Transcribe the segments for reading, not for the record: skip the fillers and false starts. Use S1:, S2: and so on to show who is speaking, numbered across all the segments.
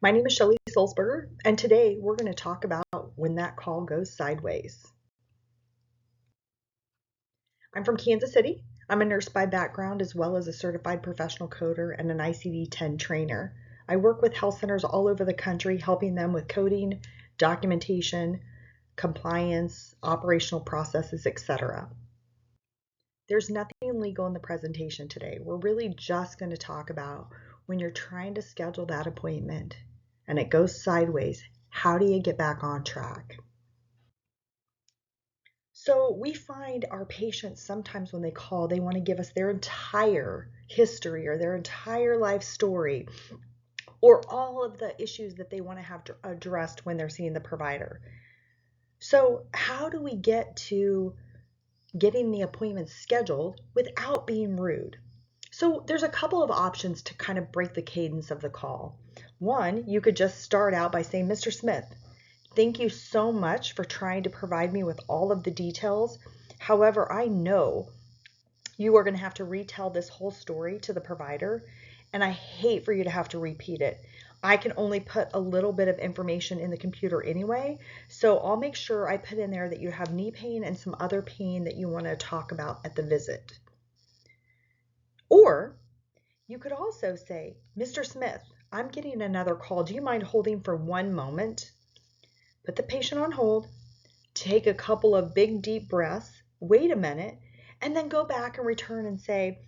S1: My name is Shellie Sulzberger, and today we're going to talk about when that call goes sideways. I'm from Kansas City. I'm a nurse by background as well as a certified professional coder and an ICD-10 trainer. I work with health centers all over the country, helping them with coding, documentation, compliance, operational processes, etc. There's nothing legal in the presentation today. We're really just going to talk about when you're trying to schedule that appointment and it goes sideways, how do you get back on track? So we find our patients sometimes when they call, they want to give us their entire history or their entire life story or all of the issues that they want to have addressed when they're seeing the provider. So how do we get to getting the appointment scheduled without being rude? So there's a couple of options to kind of break the cadence of the call. One, you could just start out by saying, Mr. Smith, thank you so much for trying to provide me with all of the details. However, I know you are going to have to retell this whole story to the provider, and I hate for you to have to repeat it. I can only put a little bit of information in the computer anyway, so I'll make sure I put in there that you have knee pain and some other pain that you want to talk about at the visit. Or you could also say, Mr. Smith, I'm getting another call. Do you mind holding for one moment? Put the patient on hold, take a couple of big deep breaths, wait a minute, and then go back and return and say,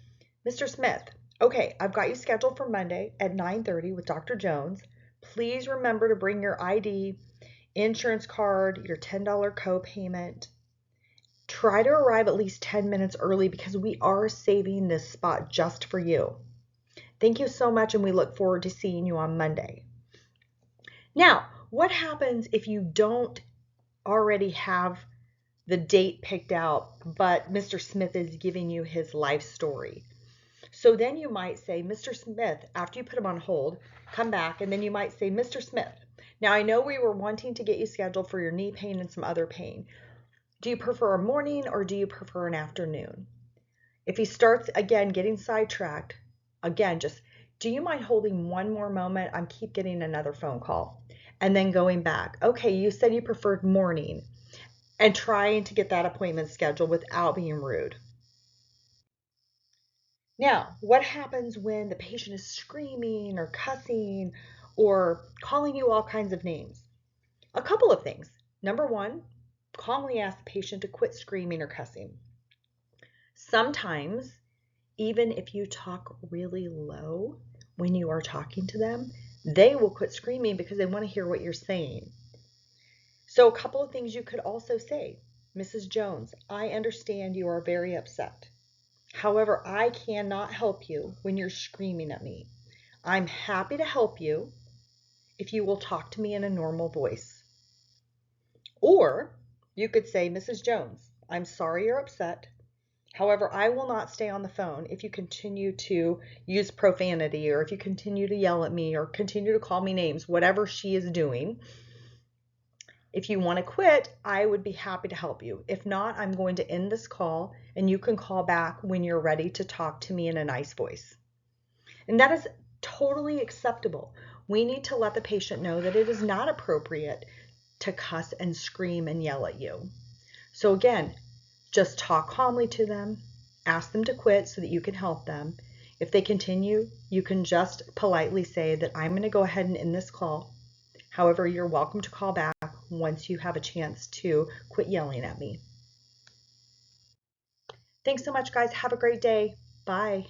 S1: Mr. Smith, okay, I've got you scheduled for Monday at 9:30 with Dr. Jones. Please remember to bring your ID, insurance card, your $10 co-payment. Try to arrive at least 10 minutes early because we are saving this spot just for you. Thank you so much, and we look forward to seeing you on Monday. Now, what happens if you don't already have the date picked out, but Mr. Smith is giving you his life story? So then you might say, Mr. Smith, after you put him on hold, come back, and then you might say, Mr. Smith, now I know we were wanting to get you scheduled for your knee pain and some other pain. Do you prefer a morning or do you prefer an afternoon? If he starts again getting sidetracked, again, just, do you mind holding one more moment? I keep getting another phone call. And then going back, okay, you said you preferred morning, and trying to get that appointment scheduled without being rude. Now, what happens when the patient is screaming or cussing or calling you all kinds of names? A couple of things. Number one, calmly ask the patient to quit screaming or cussing. Sometimes, even if you talk really low when you are talking to them, they will quit screaming because they want to hear what you're saying. So a couple of things you could also say. Mrs. Jones, I understand you are very upset. However, I cannot help you when you're screaming at me. I'm happy to help you if you will talk to me in a normal voice. Or you could say, Mrs. Jones, I'm sorry you're upset. However, I will not stay on the phone if you continue to use profanity or if you continue to yell at me or continue to call me names, whatever she is doing. If you want to quit, I would be happy to help you. If not, I'm going to end this call and you can call back when you're ready to talk to me in a nice voice. And that is totally acceptable. We need to let the patient know that it is not appropriate to cuss and scream and yell at you. So again, just talk calmly to them, ask them to quit so that you can help them. If they continue, you can just politely say that I'm going to go ahead and end this call. However, you're welcome to call back once you have a chance to quit yelling at me. Thanks so much, guys. Have a great day. Bye.